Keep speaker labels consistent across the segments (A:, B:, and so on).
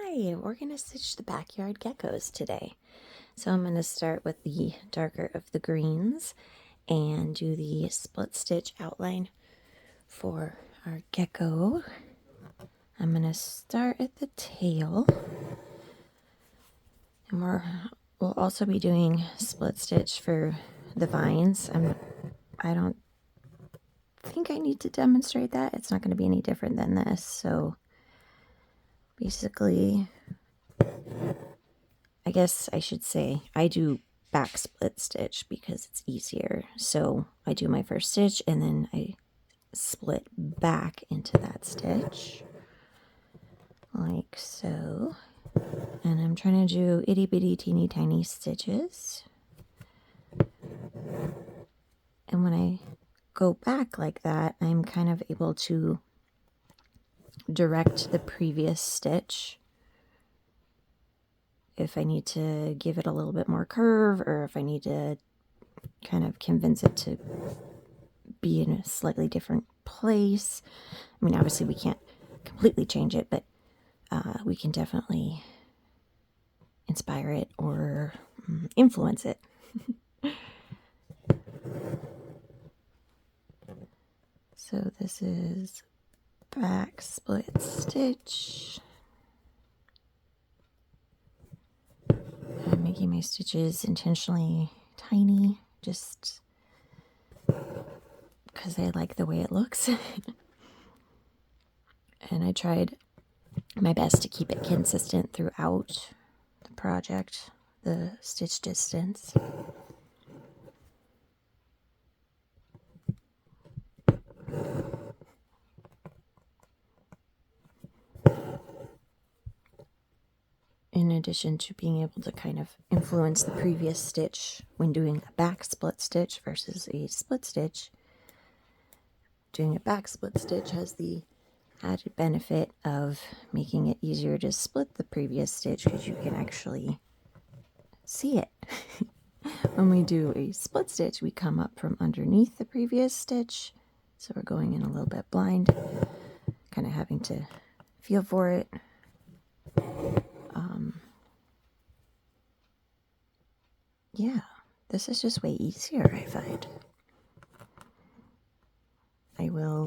A: Hi, we're going to stitch the backyard geckos today. So I'm going to start with the darker of the greens and do the split stitch outline for our gecko. I'm going to start at the tail, and we'll also be doing split stitch for the vines. I don't think I need to demonstrate that. It's not going to be any different than this. So basically, I guess I should say I do back split stitch because it's easier. So I do my first stitch and then I split back into that stitch like so. And I'm trying to do itty bitty teeny tiny stitches. And when I go back like that, I'm kind of able to direct the previous stitch if I need to give it a little bit more curve, or if I need to kind of convince it to be in a slightly different place. I mean, obviously we can't completely change it, but we can definitely inspire it or influence it. So this is back split stitch. I'm making my stitches intentionally tiny, just because I like the way it looks. And I tried my best to keep it consistent throughout the project, the stitch distance. In addition to being able to kind of influence the previous stitch when doing a back split stitch versus a split stitch, doing a back split stitch has the added benefit of making it easier to split the previous stitch because you can actually see it. When we do a split stitch, we come up from underneath the previous stitch, so we're going in a little bit blind, kind of having to feel for it. Yeah, this is just way easier, I find. I will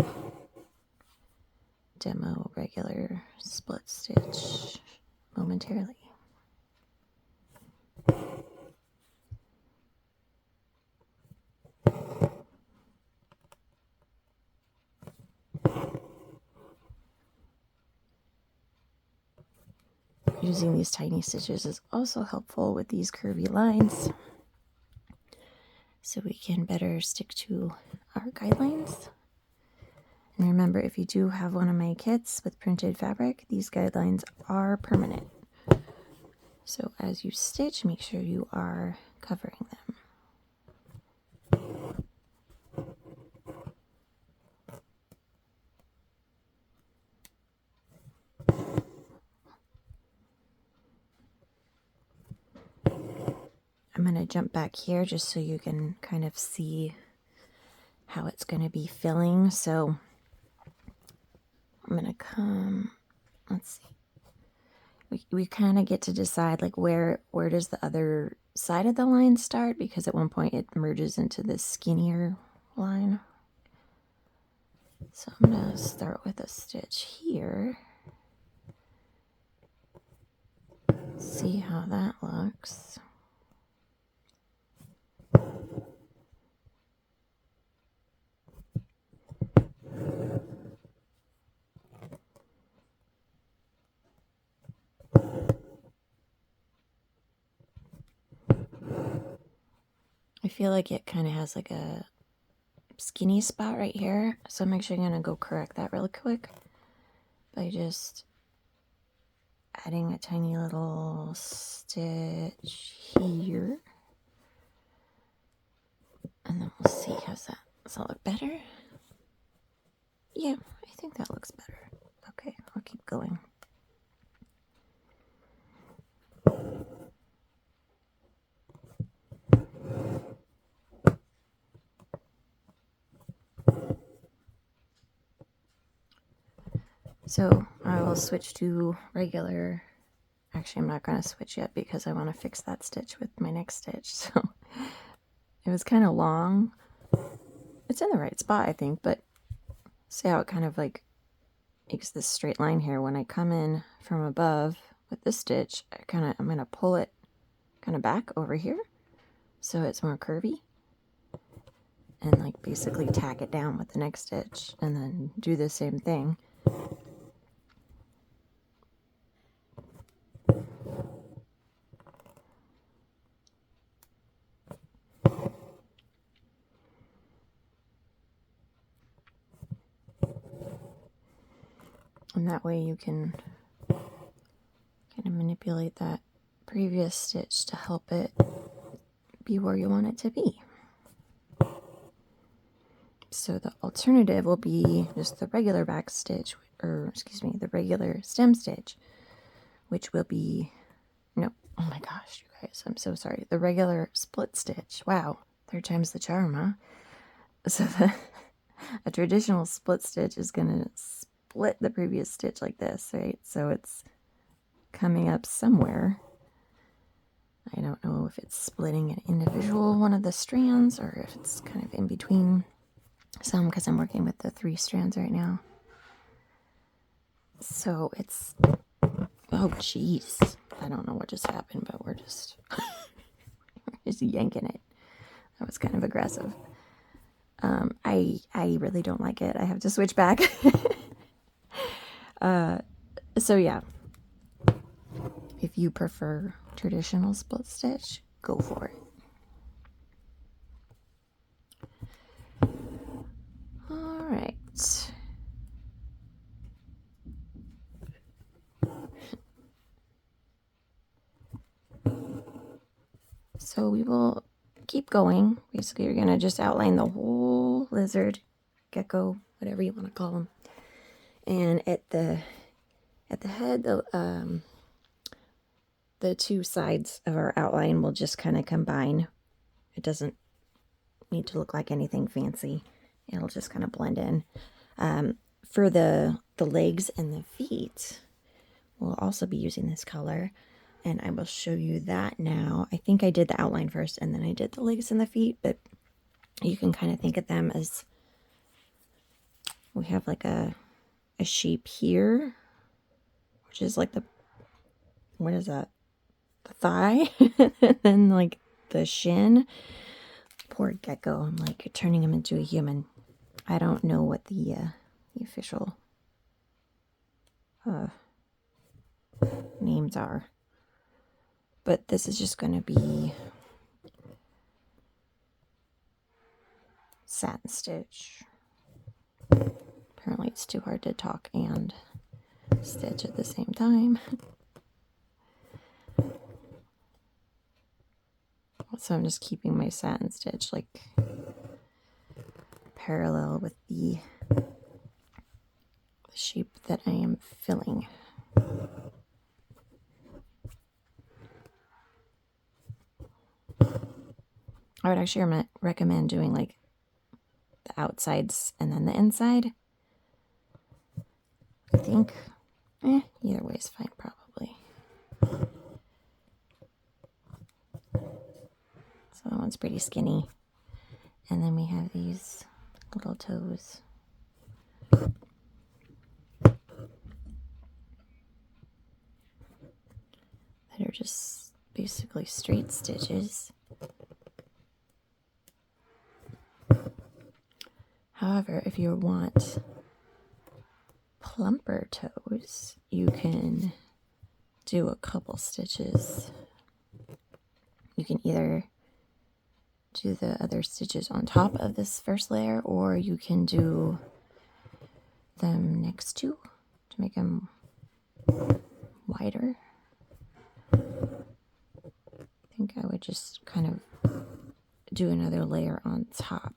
A: demo regular split stitch momentarily. Using these tiny stitches is also helpful with these curvy lines, so we can better stick to our guidelines. And remember, if you do have one of my kits with printed fabric, these guidelines are permanent. So as you stitch, make sure you are covering them. I'm going to jump back here just so you can kind of see how it's going to be filling. So I'm going to come, let's see. We kind of get to decide like where does the other side of the line start, because at one point it merges into this skinnier line. So I'm going to start with a stitch here. See how that looks. I feel like it kind of has like a skinny spot right here, so I'm actually going to go correct that really quick by just adding a tiny little stitch here, and then we'll see. Does that look better? Yeah, I think that looks better. Okay, I'll keep going. So I will switch to regular Actually, I'm not going to switch yet because I want to fix that stitch with my next stitch. So it was kind of long. It's in the right spot, I think, but see how it kind of like makes this straight line here. When I come in from above with this stitch, I'm going to pull it kind of back over here so it's more curvy, and like basically tack it down with the next stitch, and then do the same thing. And that way you can kind of manipulate that previous stitch to help it be where you want it to be. So the alternative will be just the regular back stitch, or excuse me, the regular stem stitch, which will be, no, oh my gosh, you guys, I'm so sorry. The regular split stitch. Wow, 3 times the charm, huh? So a traditional split stitch is going to split the previous stitch like this, right? So it's coming up somewhere. I don't know if it's splitting an individual one of the strands or if it's kind of in between some, because I'm working with the 3 strands right now. So it's, oh jeez, I don't know what just happened, but we're just just yanking it. That was kind of aggressive. I really don't like it. I have to switch back. So yeah, if you prefer traditional split stitch, go for it. All right. So we will keep going. Basically, you're going to just outline the whole lizard, gecko, whatever you want to call them. And at the head, the 2 sides of our outline will just kind of combine. It doesn't need to look like anything fancy. It'll just kind of blend in. For the legs and the feet, we'll also be using this color, and I will show you that now. I think I did the outline first and then I did the legs and the feet, but you can kind of think of them as, we have like a shape here, which is like the, what is that? The thigh, and then like the shin. Poor gecko, I'm like turning him into a human. I don't know what the official names are, but this is just going to be satin stitch. Apparently it's too hard to talk and stitch at the same time. So I'm just keeping my satin stitch like parallel with the shape that I am filling. I would actually recommend doing like the outsides and then the inside. I think either way is fine, probably. So that one's pretty skinny. And then we have these little toes. That are just basically straight stitches. However, if you want plumper toes, you can do a couple stitches. You can either do the other stitches on top of this first layer, or you can do them next to make them wider. I think I would just kind of do another layer on top.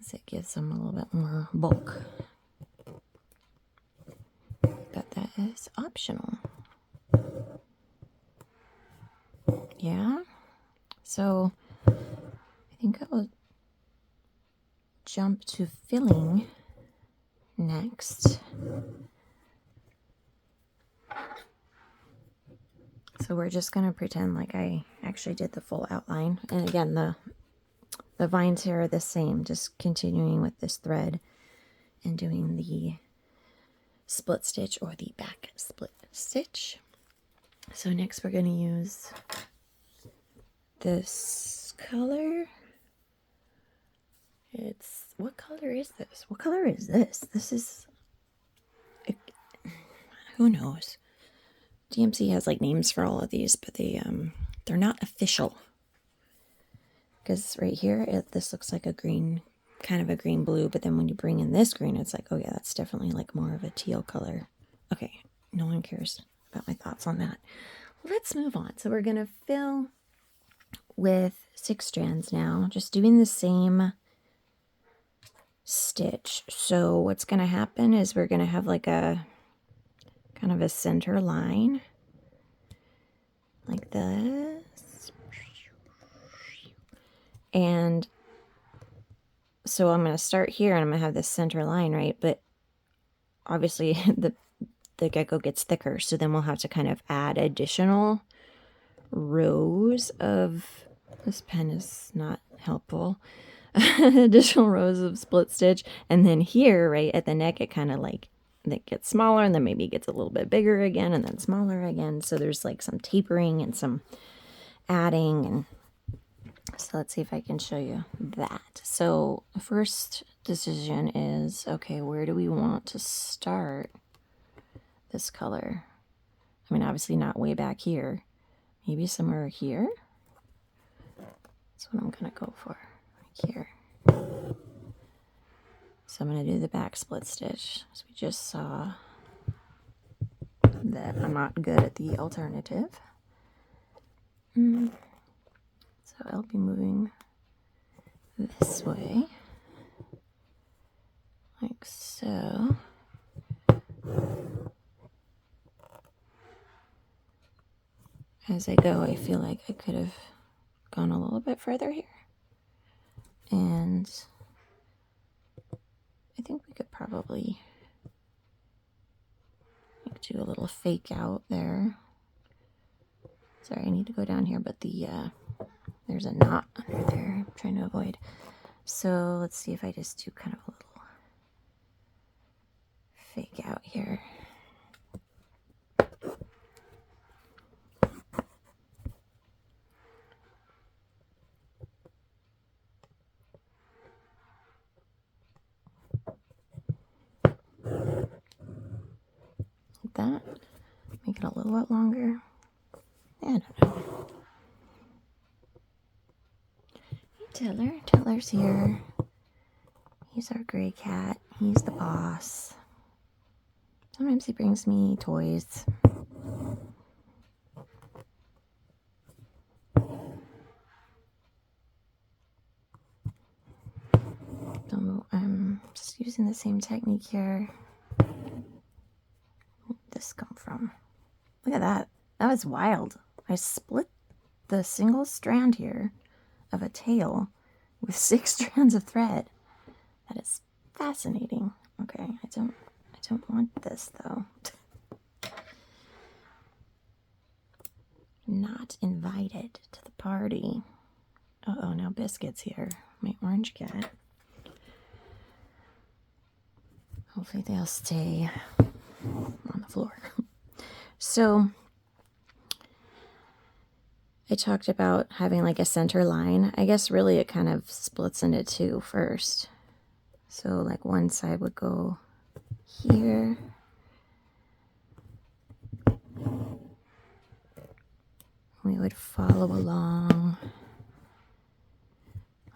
A: So it gives them a little bit more bulk. But that is optional. Yeah. So I think I will jump to filling next. So we're just going to pretend like I actually did the full outline. And again, the vines here are the same, just continuing with this thread and doing the split stitch or the back split stitch. So next we're going to use this color. What color is this? What color is this? This is, who knows? DMC has like names for all of these, but they're not official. Because right here, this looks like a green, kind of a green blue, but then when you bring in this green, it's like, oh yeah, that's definitely like more of a teal color. Okay, no one cares about my thoughts on that. Let's move on. So we're gonna fill with 6 strands now, just doing the same stitch. So what's gonna happen is we're gonna have like a kind of a center line like this. And so I'm going to start here and I'm going to have this center line, right? But obviously the gecko gets thicker, so then we'll have to kind of add additional rows of, this pen is not helpful, additional rows of split stitch. And then here, right at the neck, it kind of like, it gets smaller and then maybe it gets a little bit bigger again and then smaller again. So there's like some tapering and some adding. And so let's see if I can show you that. So the first decision is, okay, where do we want to start this color? I mean, obviously not way back here. Maybe somewhere here. That's what I'm going to go for, right here. So I'm going to do the back split stitch. So we just saw that I'm not good at the alternative. So I'll be moving this way, like so. As I go, I feel like I could have gone a little bit further here. And I think we could probably do a little fake out there. Sorry, I need to go down here, but there's a knot under there I'm trying to avoid. So let's see if I just do kind of a little fake out here. Like that. Make it a little bit longer. I don't know. Hey, Tiller's here. He's our gray cat. He's the boss. Sometimes he brings me toys. So I'm just using the same technique here. Where did this come from? Look at that. That was wild. I split the single strand here of a tail with 6 strands of thread. That is fascinating. Okay, I don't want this though. Not invited to the party. Uh-oh, now Biscuit's here, my orange cat. Hopefully they'll stay on the floor. So I talked about having like a center line. I guess really it kind of splits into 2 first. So like one side would go here. We would follow along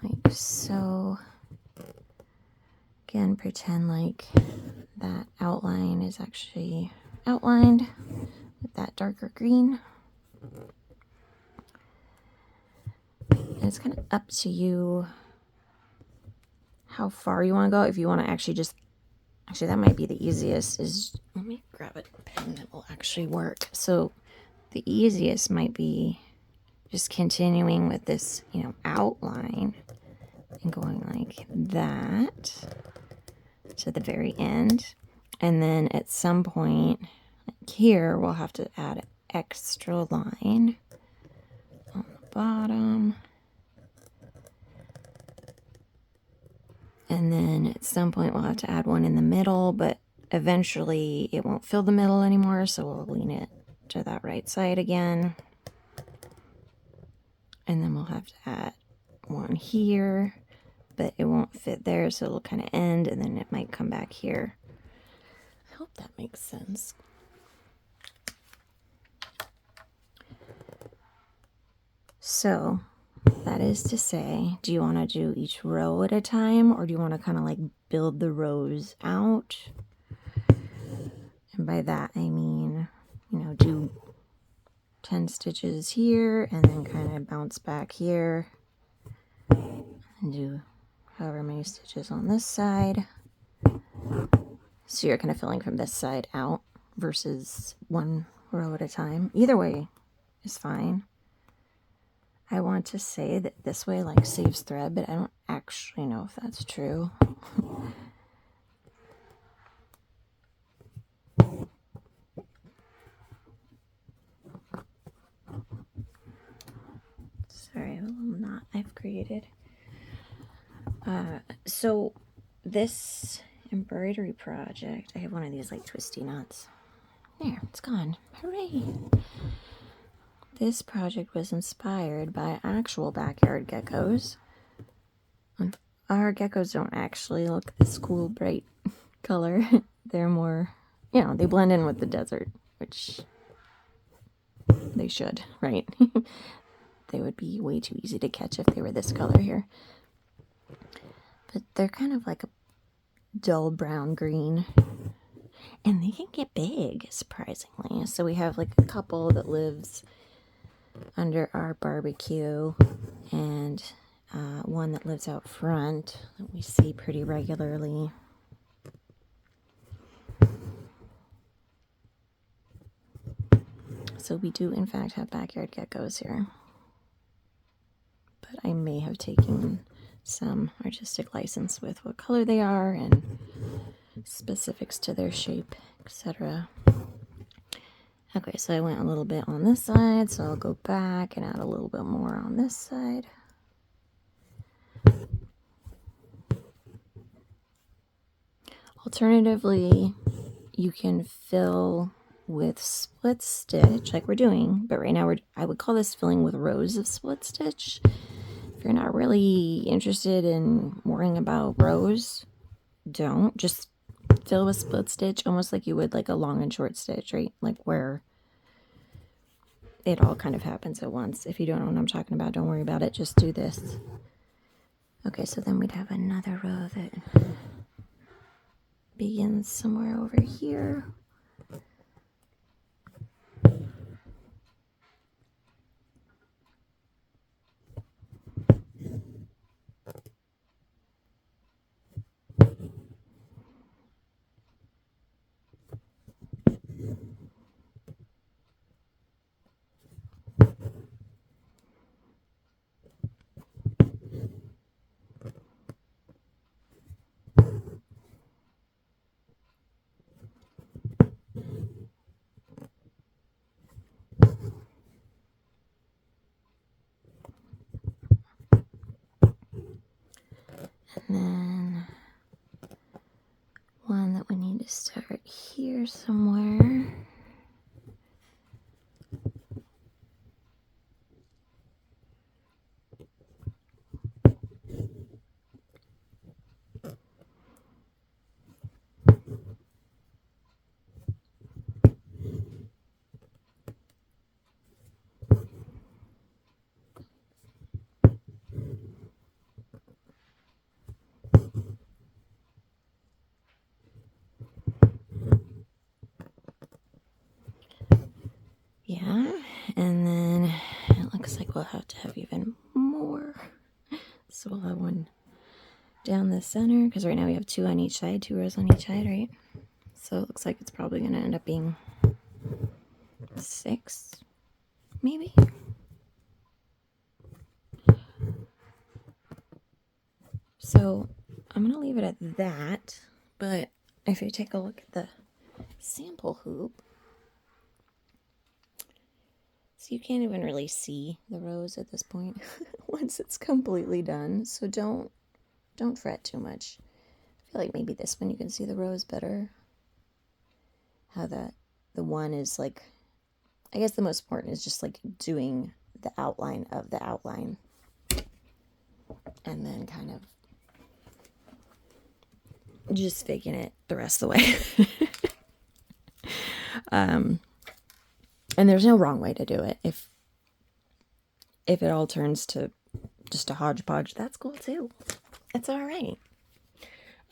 A: like so. Again, pretend like that outline is actually outlined with that darker green. And it's kind of up to you how far you want to go. If you want to actually that might be the easiest, is, let me grab a pen that will actually work. So the easiest might be just continuing with this, outline and going like that to the very end. And then at some point here, we'll have to add extra line on the bottom. And then at some point we'll have to add one in the middle, but eventually it won't fill the middle anymore, so we'll lean it to that right side again. And then we'll have to add one here, but it won't fit there, so it'll kind of end, and then it might come back here. I hope that makes sense. So that is to say, do you want to do each row at a time, or do you want to kind of like build the rows out? And by that I mean, you know, do 10 stitches here and then kind of bounce back here and do however many stitches on this side. So you're kind of filling from this side out versus one row at a time. Either way is fine. I want to say that this way like saves thread, but I don't actually know if that's true. Sorry, a little knot I've created. So this embroidery project, I have one of these like twisty knots. There, it's gone. Hooray! This project was inspired by actual backyard geckos. Our geckos don't actually look this cool, bright color. They're more, you know, they blend in with the desert, which they should, right? They would be way too easy to catch if they were this color here. But they're kind of like a dull brown green. And they can get big, surprisingly. So we have like a couple that lives under our barbecue, and one that lives out front that we see pretty regularly. So we do in fact have backyard geckos here, but I may have taken some artistic license with what color they are and specifics to their shape, etc. Okay, so I went a little bit on this side, so I'll go back and add a little bit more on this side. Alternatively, you can fill with split stitch like we're doing, but right now I would call this filling with rows of split stitch. If you're not really interested in worrying about rows, don't. Just fill with split stitch, almost like you would like a long and short stitch, right? Like where it all kind of happens at once. If you don't know what I'm talking about, don't worry about it. Just do this. Okay, so then we'd have another row that begins somewhere over here. And then one that we need to start here somewhere. Yeah, and then it looks like we'll have to have even more. So we'll have one down the center, because right now we have two on each side, 2 rows on each side, right? So it looks like it's probably going to end up being 6, maybe? So I'm going to leave it at that, but if you take a look at the sample hoop, So you can't even really see the rose at this point once it's completely done. So don't fret too much. I feel like maybe this one you can see the rose better. How the one is like, I guess the most important is just like doing the outline of the outline. And then kind of just faking it the rest of the way. And there's no wrong way to do it. If it all turns to just a hodgepodge, that's cool too. It's all right.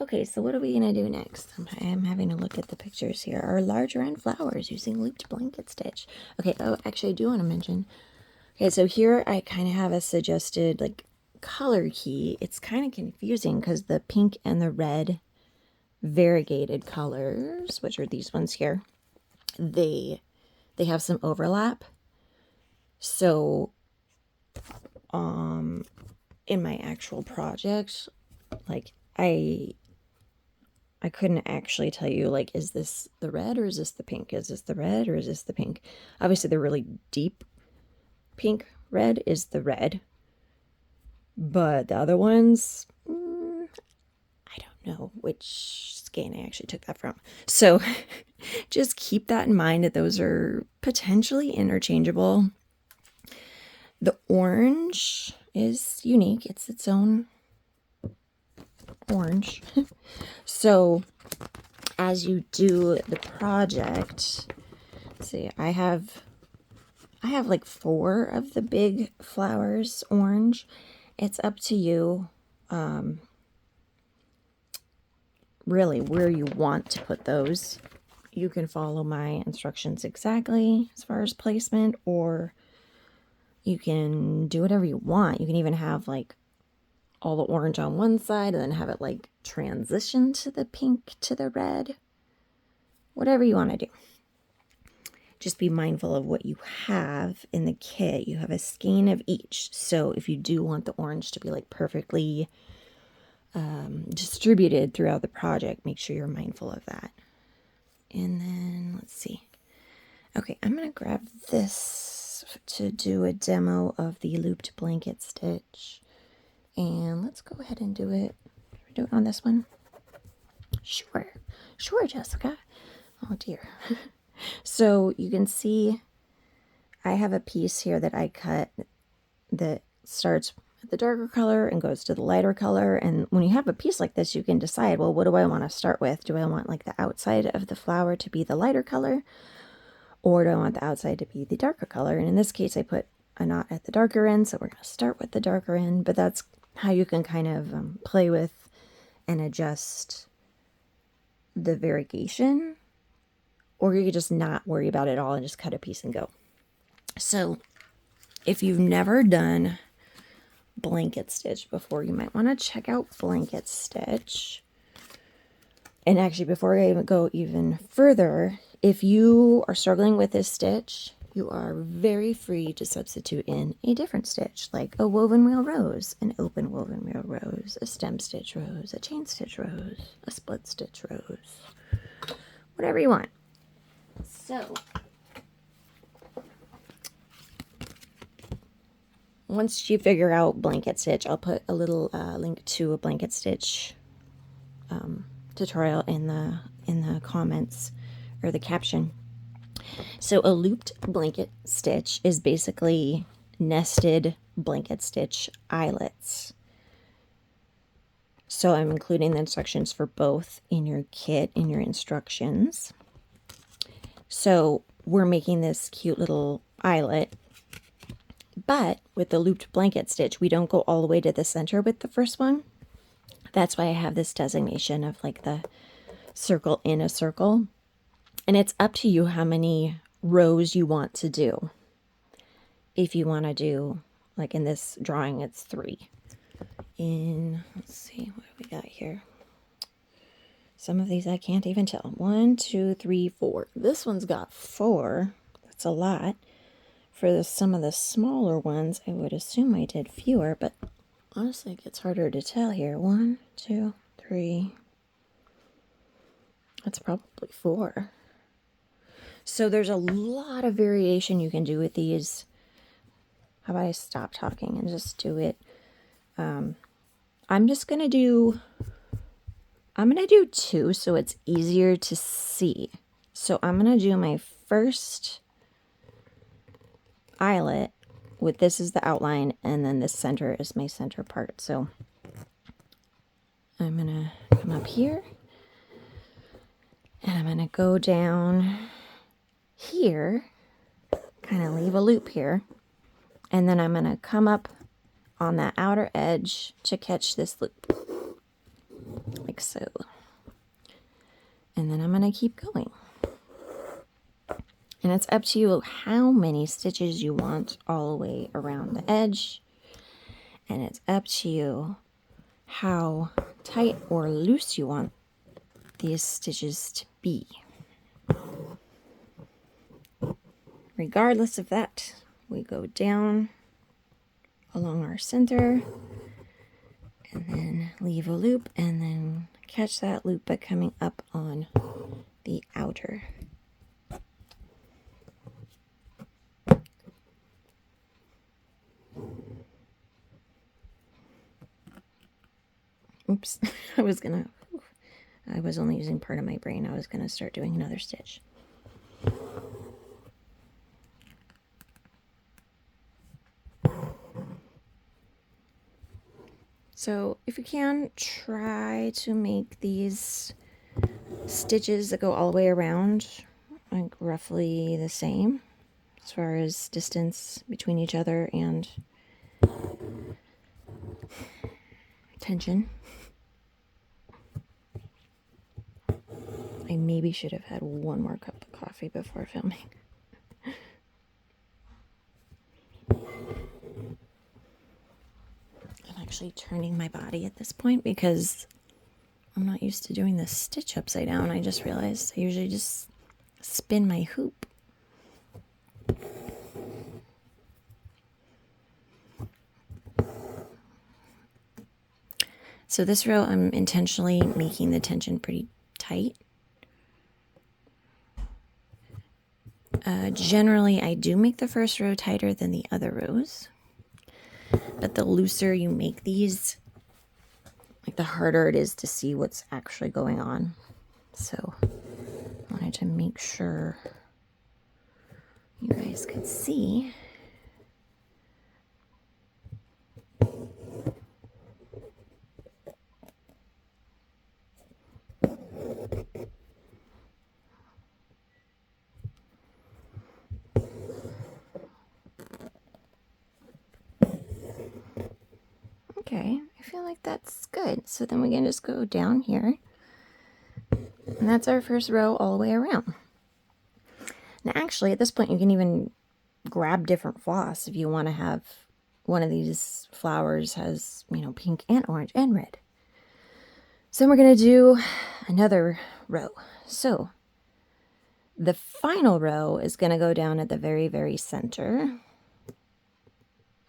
A: Okay, so what are we going to do next? I'm having a look at the pictures here. Our large round flowers using looped blanket stitch. Okay, oh, actually I do want to mention. Okay, so here I kind of have a suggested like color key. It's kind of confusing because the pink and the red variegated colors, which are these ones here, they have some overlap. So in my actual project, like I couldn't actually tell you, like, is this the red or is this the pink? Is this the red or is this the pink? Obviously the really deep pink red is the red, but the other ones, I don't know which skein I actually took that from. So just keep that in mind, that those are potentially interchangeable. The orange is unique. It's its own orange. So as you do the project, let's see, I have like 4 of the big flowers orange. It's up to you really where you want to put those. You can follow my instructions exactly as far as placement, or you can do whatever you want. You can even have like all the orange on one side and then have it like transition to the pink to the red. Whatever you want to do. Just be mindful of what you have in the kit. You have a skein of each. So if you do want the orange to be like perfectly distributed throughout the project, make sure you're mindful of that. And then let's see. Okay, I'm going to grab this to do a demo of the looped blanket stitch. And let's go ahead and do it. Do it on this one? Sure, Jessica. Oh dear. So you can see I have a piece here that I cut that starts with the darker color and goes to the lighter color. And when you have a piece like this, you can decide, well, what do I want to start with? Do I want like the outside of the flower to be the lighter color, or do I want the outside to be the darker color? And in this case, I put a knot at the darker end, so we're going to start with the darker end. But that's how you can kind of play with and adjust the variegation, or you could just not worry about it all and just cut a piece and go. So if you've never done blanket stitch before, you might want to check out blanket stitch. And actually, before I even go even further, if you are struggling with this stitch, you are very free to substitute in a different stitch, like a woven wheel rose, an open woven wheel rose, a stem stitch rose, a chain stitch rose, a split stitch rose, whatever you want. So once you figure out blanket stitch, I'll put a little link to a blanket stitch tutorial in the comments or the caption. So a looped blanket stitch is basically nested blanket stitch eyelets. So I'm including the instructions for both in your kit, in your instructions. So we're making this cute little eyelet, but with the looped blanket stitch, we don't go all the way to the center with the first one. That's why I have this designation of like the circle in a circle. And it's up to you how many rows you want to do. If you want to do, like in this drawing, it's 3. Let's see, what have we got here? Some of these I can't even tell. 1, 2, 3, 4. This one's got 4. That's a lot. For some of the smaller ones, I would assume I did fewer, but honestly, it gets harder to tell here. 1, 2, 3. That's probably 4. So there's a lot of variation you can do with these. How about I stop talking and just do it? I'm going to do 2 so it's easier to see. So I'm going to do my first eyelet with this as the outline, and then this center is my center part. So I'm going to come up here, and I'm going to go down here, kind of leave a loop here, and then I'm going to come up on that outer edge to catch this loop, like so. And then I'm going to keep going. And it's up to you how many stitches you want all the way around the edge. And it's up to you how tight or loose you want these stitches to be. Regardless of that, we go down along our center and then leave a loop and then catch that loop by coming up on the outer. Oops, I was only using part of my brain. I was gonna start doing another stitch. So if you can, try to make these stitches that go all the way around like roughly the same as far as distance between each other and tension. I maybe should have had one more cup of coffee before filming. I'm actually turning my body at this point because I'm not used to doing this stitch upside down. I just realized I usually just spin my hoop. So this row, I'm intentionally making the tension pretty tight. Generally, I do make the first row tighter than the other rows. But the looser you make these, like the harder it is to see what's actually going on. So I wanted to make sure you guys could see. Okay, I feel like that's good. So then we can just go down here. And that's our first row all the way around. Now actually, at this point, you can even grab different floss if you want to have one of these flowers has, you know, pink and orange and red. So we're going to do another row. So the final row is going to go down at the very, very center.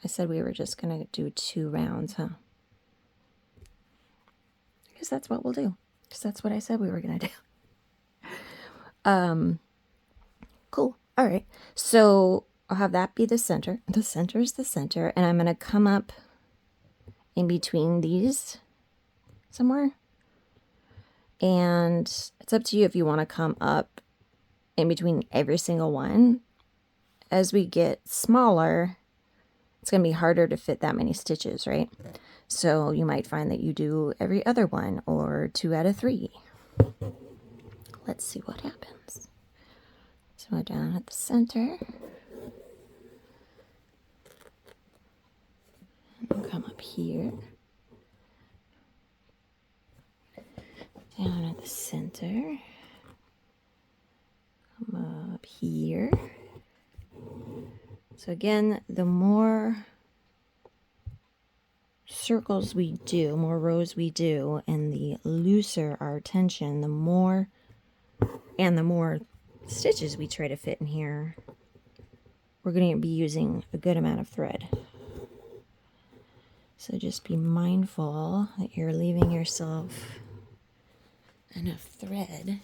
A: I said we were just going to do 2 rounds, huh? Because that's what we'll do. Because that's what I said we were going to do. Cool. All right. So I'll have that be the center. The center is the center. And I'm going to come up in between these somewhere. And it's up to you if you want to come up in between every single one. As we get smaller, it's going to be harder to fit that many stitches, right? So you might find that you do every other one or 2 out of 3. Let's see what happens. So we're down at the center. And come up here. Down at the center. Come up here. So again, the more circles we do, more rows we do, and the looser our tension, the more stitches we try to fit in here, we're going to be using a good amount of thread. So just be mindful that you're leaving yourself enough thread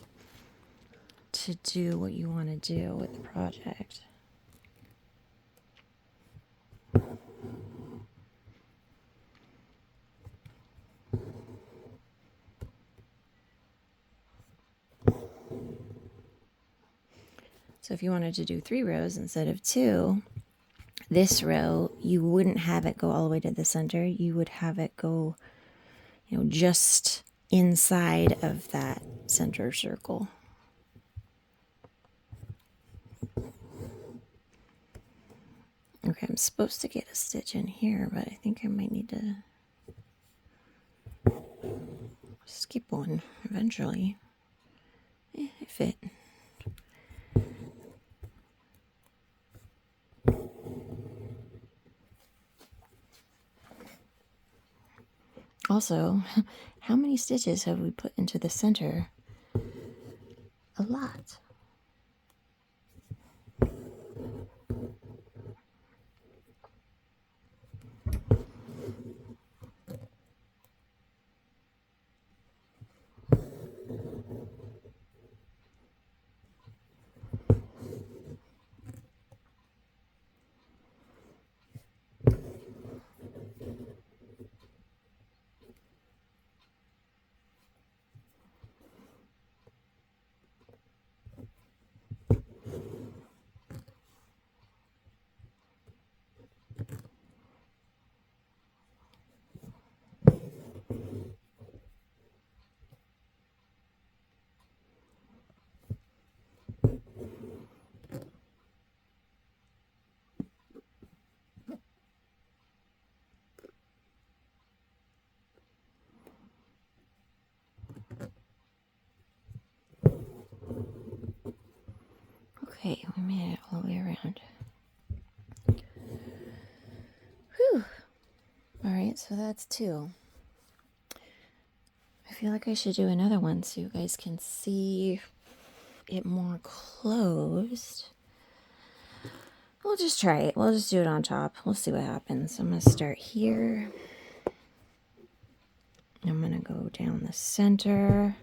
A: to do what you want to do with the project. So if you wanted to do 3 rows instead of 2, this row, you wouldn't have it go all the way to the center. You would have it go, just inside of that center circle. Okay, I'm supposed to get a stitch in here, but I think I might need to skip one eventually. It fit. Also, how many stitches have we put into the center? A lot. Okay, we made it all the way around. Whew. Alright, so that's 2. I feel like I should do another one so you guys can see it more closed. We'll just try it. We'll just do it on top. We'll see what happens. I'm going to start here. I'm going to go down the center.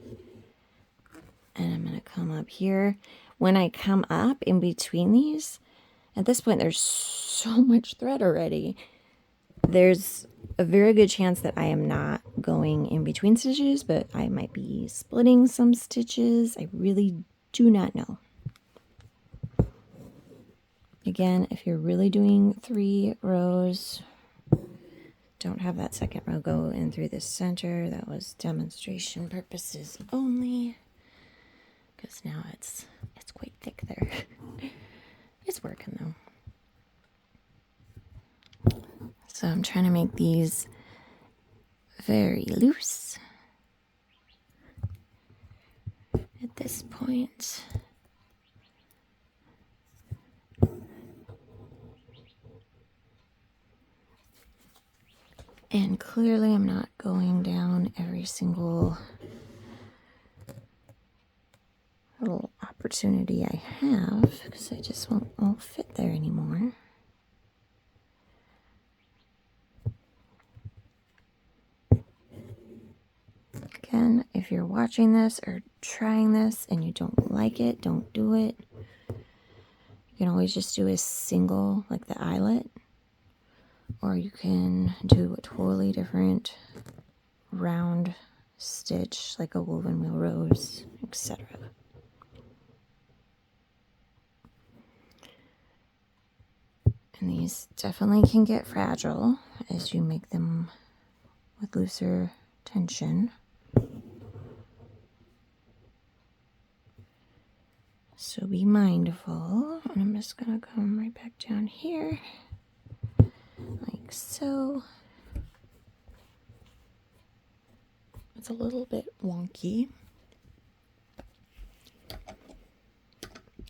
A: And I'm going to come up here. When I come up in between these, at this point there's so much thread already. There's a very good chance that I am not going in between stitches, but I might be splitting some stitches. I really do not know. Again, if you're really doing 3 rows, don't have that second row go in through the center. That was demonstration purposes only, because now it's quite thick there. It's working though. So I'm trying to make these very loose at this point. And clearly I'm not going down every single little opportunity I have, because I just won't fit there anymore. Again, if you're watching this or trying this and you don't like it, don't do it. You can always just do a single, like the eyelet, or you can do a totally different round stitch, like a woven wheel rose, etc. And these definitely can get fragile as you make them with looser tension. So be mindful. And I'm just going to come right back down here, like so. It's a little bit wonky.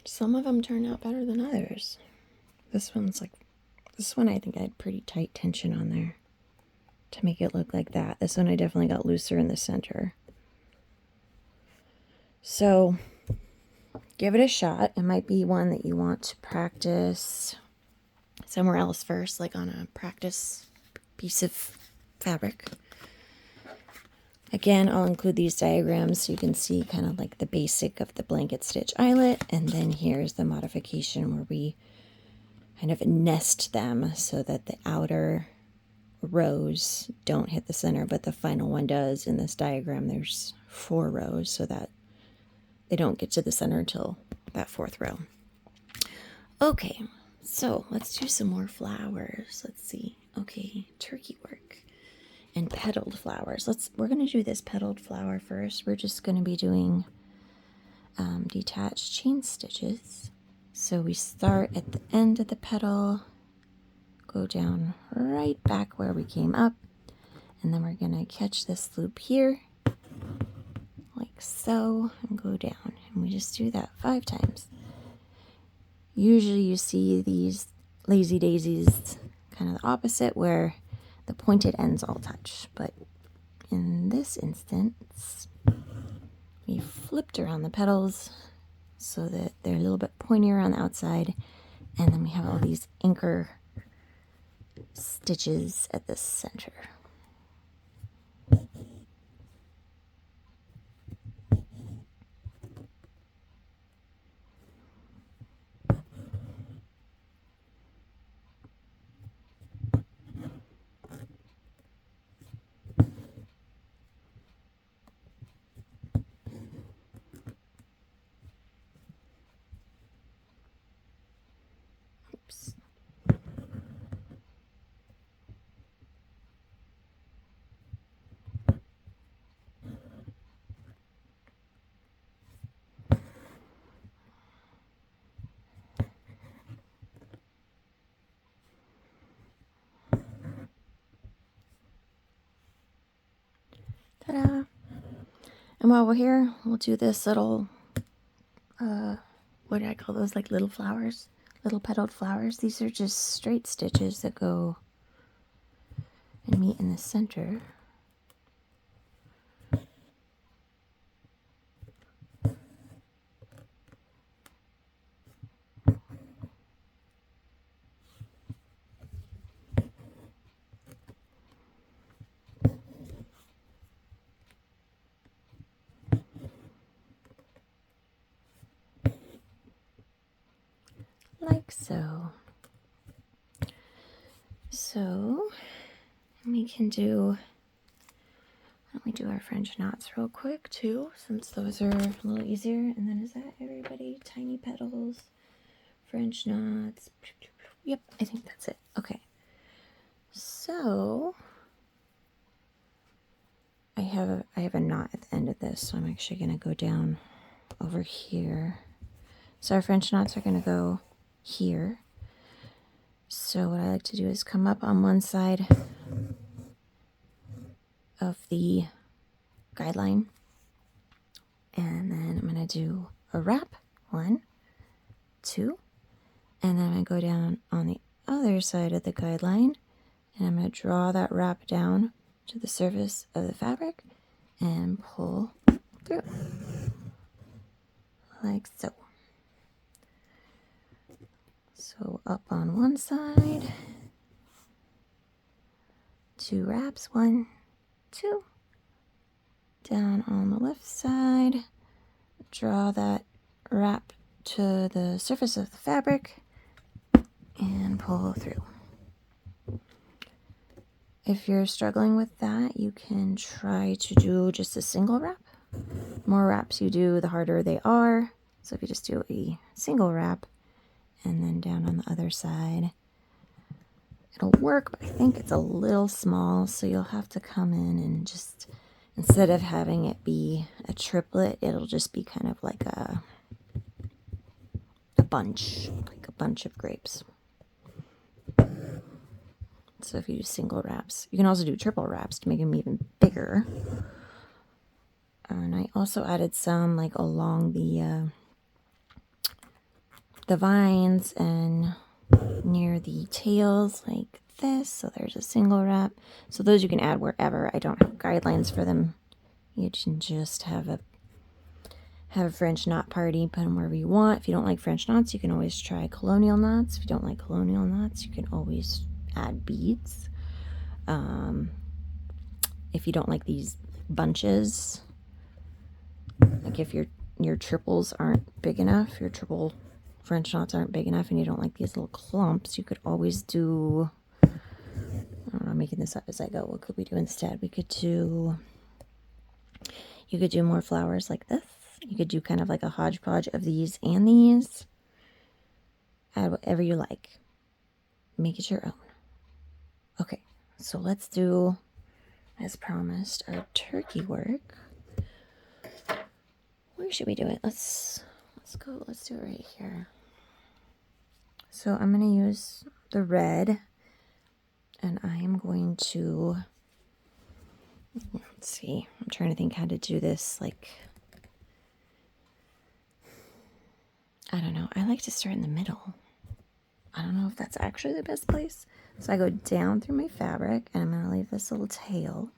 A: Some of them turn out better than others. This one I think I had pretty tight tension on there to make it look like that. This one I definitely got looser in the center. So give it a shot. It might be one that you want to practice somewhere else first, like on a practice piece of fabric. Again, I'll include these diagrams so you can see kind of like the basic of the blanket stitch eyelet. And then here's the modification where we kind of nest them so that the outer rows don't hit the center, but the final one does. In this diagram, there's 4 rows so that they don't get to the center until that 4th row. Okay, so let's do some more flowers. Let's see. Okay, turkey work and petaled flowers. We're going to do this petaled flower first. We're just going to be doing detached chain stitches. So we start at the end of the petal, go down right back where we came up, and then we're going to catch this loop here like so and go down, and we just do that 5 times. Usually you see these lazy daisies kind of the opposite, where the pointed ends all touch, but in this instance we flipped around the petals so that they're a little bit pointier on the outside, and then we have all these anchor stitches at the center. Oops. Ta-da! And while we're here, we'll do this little, what do I call those, like little flowers? Little petaled flowers. These are just straight stitches that go and meet in the center. Like so. So we can do, why don't we do our French knots real quick too, since those are a little easier. And then is that everybody? Tiny petals, French knots. Yep, I think that's it. Okay. So I have a knot at the end of this, so I'm actually going to go down over here. So our French knots are going to go here. So what I like to do is come up on one side of the guideline, and then I'm going to do a wrap, 1, 2, and then I'm going to go down on the other side of the guideline, and I'm going to draw that wrap down to the surface of the fabric and pull through like so. So up on one side, 2 wraps, 1, 2, down on the left side, draw that wrap to the surface of the fabric and pull through. If you're struggling with that, you can try to do just a single wrap. The more wraps you do, the harder they are. So if you just do a single wrap and then down on the other side, it'll work, but I think it's a little small, so you'll have to come in and just, instead of having it be a triplet, it'll just be kind of like a bunch, like a bunch of grapes. So if you do single wraps, you can also do triple wraps to make them even bigger. And I also added some like along the vines and near the tails like this. So there's a single wrap. So those you can add wherever. I don't have guidelines for them. You can just have a French knot party, put them wherever you want. If you don't like French knots, you can always try colonial knots. If you don't like colonial knots, you can always add beads. If you don't like these bunches. Like if your triples aren't big enough, your triple French knots aren't big enough and you don't like these little clumps, you could always do, I don't know, I'm making this up as I go. What could we do instead? You could do more flowers like this. You could do kind of like a hodgepodge of these and these. Add whatever you like. Make it your own. Okay, so let's do, as promised, our turkey work. Where should we do it? Let's do it right here. So I'm going to use the red, and I am going to, let's see, I'm trying to think how to do this, like, I don't know, I like to start in the middle. I don't know if that's actually the best place. So I go down through my fabric, and I'm going to leave this little tail.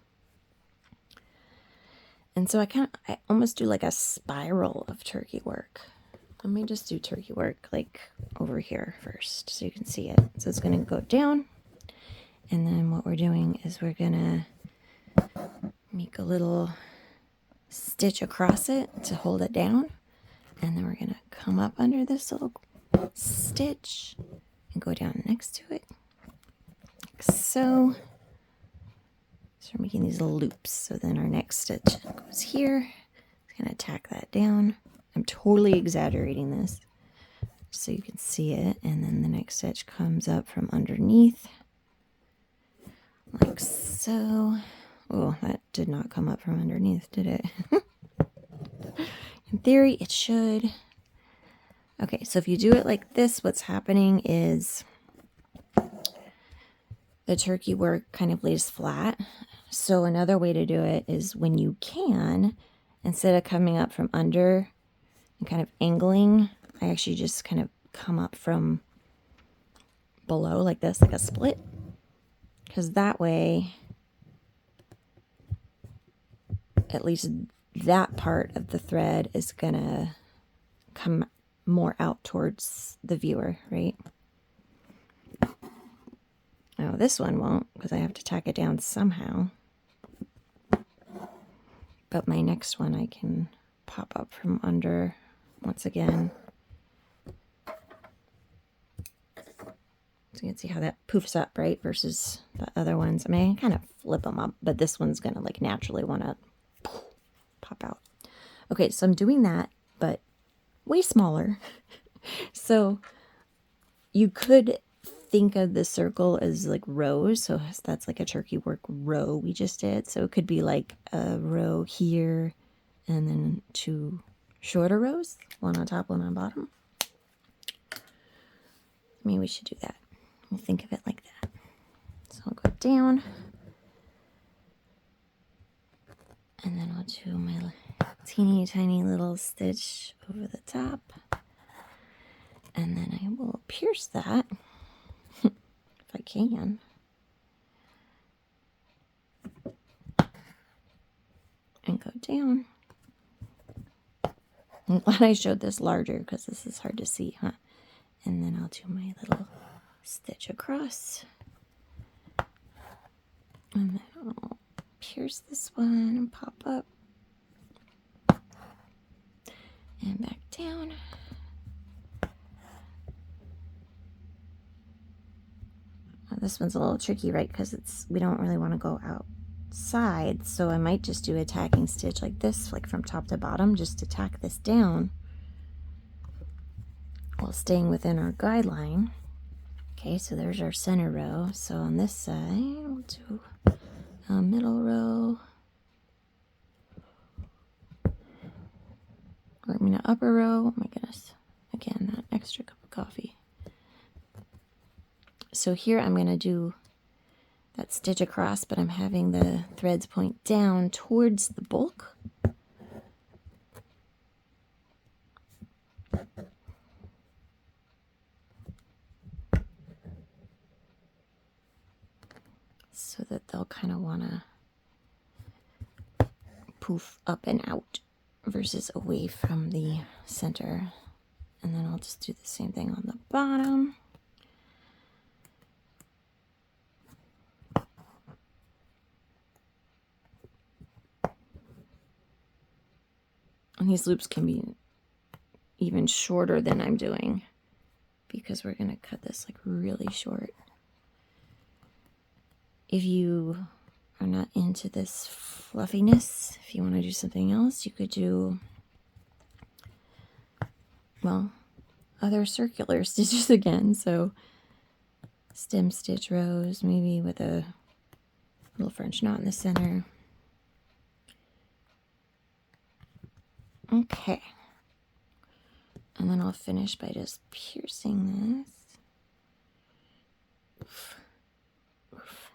A: And so I almost do like a spiral of turkey work. Let me just do turkey work like over here first so you can see it. So it's going to go down. And then what we're doing is we're going to make a little stitch across it to hold it down. And then we're going to come up under this little stitch and go down next to it. Like so. So we're making these little loops. So then our next stitch goes here. It's going to tack that down. I'm totally exaggerating this so you can see it. And then the next stitch comes up from underneath. Like so. Oh, that did not come up from underneath, did it? In theory, it should. Okay, so if you do it like this, what's happening is the turkey work kind of lays flat. So another way to do it is when you can, instead of coming up from under and kind of angling, I actually just kind of come up from below like this, like a split. Because that way, at least that part of the thread is going to come more out towards the viewer, right? Now this one won't because I have to tack it down somehow. But my next one I can pop up from under once again. So you can see how that poofs up, right? Versus the other ones. I mean, I kind of flip them up, but this one's going to like naturally want to pop out. Okay, so I'm doing that, but way smaller. So you could think of the circle as like rows. So that's like a turkey work row we just did. So it could be like a row here and then 2 shorter rows, one on top, one on bottom. Maybe we should do that. We'll think of it like that. So I'll go down. And then I'll do my teeny tiny little stitch over the top. And then I will pierce that. If I can. And go down. I'm glad I showed this larger because this is hard to see, huh? And then I'll do my little stitch across. And then I'll pierce this one and pop up. And back down. This one's a little tricky, right? Because we don't really want to go outside. So I might just do a tacking stitch like this, like from top to bottom, just to tack this down while staying within our guideline. Okay, so there's our center row. So on this side, we'll do a middle row. Or I mean an upper row. Oh my goodness. Again, that extra cup of coffee. So here I'm going to do that stitch across, but I'm having the threads point down towards the bulk. So that they'll kind of want to poof up and out versus away from the center. And then I'll just do the same thing on the bottom. And these loops can be even shorter than I'm doing because we're going to cut this like really short. If you are not into this fluffiness, if you want to do something else, you could do, well, other circular stitches again. So stem stitch rows, maybe with a little French knot in the center. Okay. And then I'll finish by just piercing this. Oof. Oof.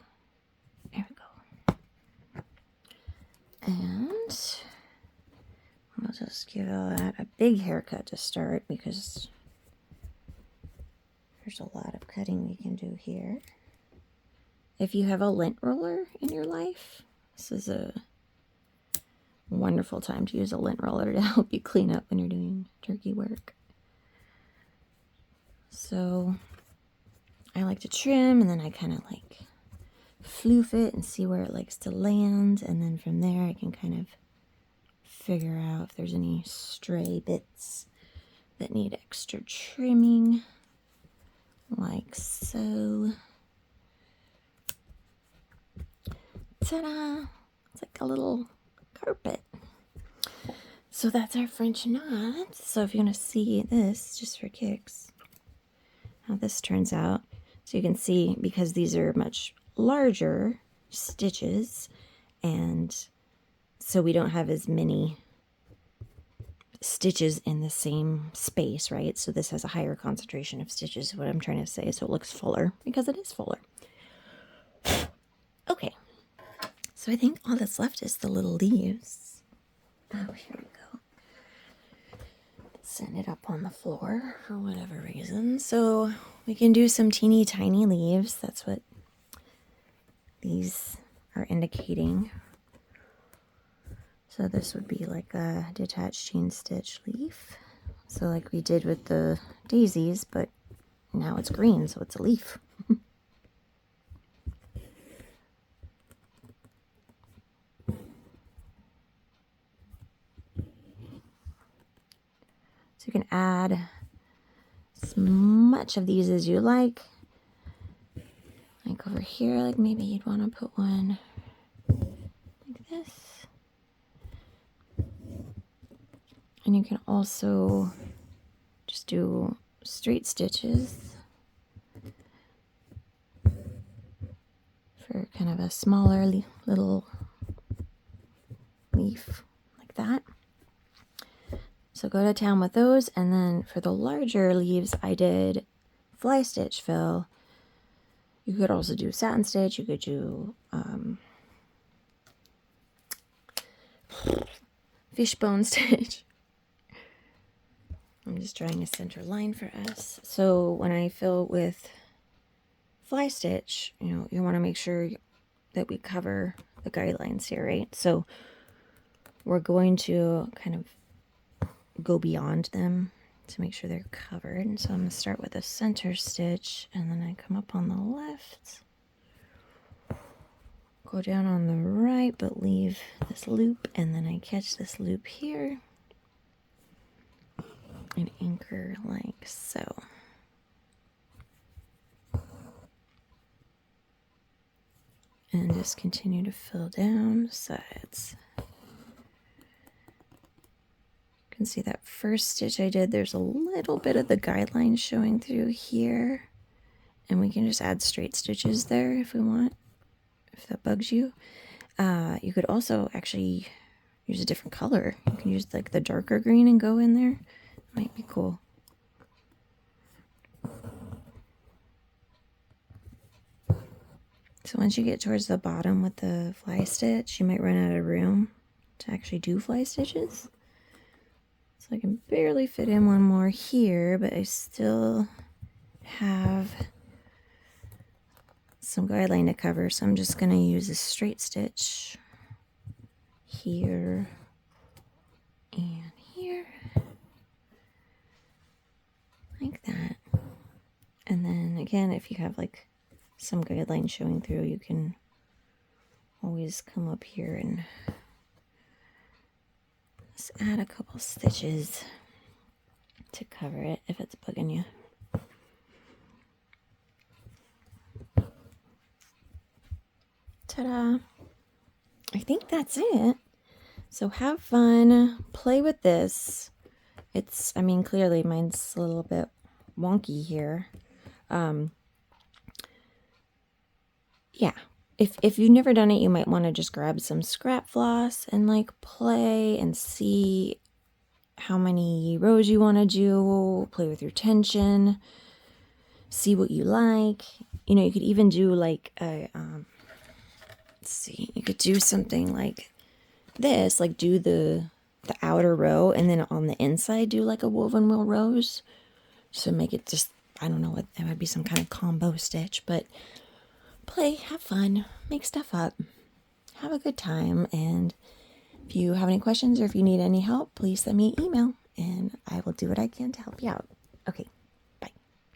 A: There we go. And I'll just give all that a big haircut to start because there's a lot of cutting we can do here. If you have a lint roller in your life, this is a wonderful time to use a lint roller to help you clean up when you're doing turkey work. So I like to trim, and then I kind of like floof it and see where it likes to land, and then from there I can kind of figure out if there's any stray bits that need extra trimming, like so. Ta-da! It's like a little carpet. So that's our French knot. So if you want to see this, just for kicks, how this turns out. So you can see, because these are much larger stitches, and so we don't have as many stitches in the same space, right? So this has a higher concentration of stitches, is what I'm trying to say. So it looks fuller, because it is fuller. Okay. So I think all that's left is the little leaves. Oh, here we go. Send it up on the floor for whatever reason. So we can do some teeny tiny leaves. That's what these are indicating. So this would be like a detached chain stitch leaf. So like we did with the daisies, but now it's green, so it's a leaf. So you can add as much of these as you like. Like over here, like maybe you'd want to put one like this. And you can also just do straight stitches for kind of a smaller little leaf like that. So go to town with those, and then for the larger leaves, I did fly stitch fill. You could also do satin stitch. You could do fishbone stitch. I'm just drawing a center line for us. So when I fill with fly stitch, you want to make sure that we cover the guidelines here, right? So we're going to kind of go beyond them to make sure they're covered. And so I'm going to start with a center stitch, and then I come up on the left, go down on the right, but leave this loop, and then I catch this loop here and anchor like so. And just continue to fill down sides. You can see that first stitch I did, there's a little bit of the guideline showing through here, and we can just add straight stitches there if we want, if that bugs you. You could also actually use a different color. You can use like the darker green and go in there. Might be cool. So once you get towards the bottom with the fly stitch, you might run out of room to actually do fly stitches. So I can barely fit in one more here, but I still have some guideline to cover, so I'm just going to use a straight stitch here and here, like that. And then again, if you have like some guideline showing through, you can always come up here and Just add a couple stitches to cover it if it's bugging you. Ta-da! I think that's it. So have fun, play with this. It's, I mean, clearly mine's a little bit wonky here. Yeah, if you've never done it, you might want to just grab some scrap floss and like play and see how many rows you want to do, play with your tension, see what you like. You know, you could even do like a, let's see, you could do something like this, like do the outer row and then on the inside do like a woven wheel rose. So make it just, I don't know what, that would be some kind of combo stitch, but play, have fun, make stuff up, have a good time. And if you have any questions or if you need any help, please send me an email and I will do what I can to help you out. Okay.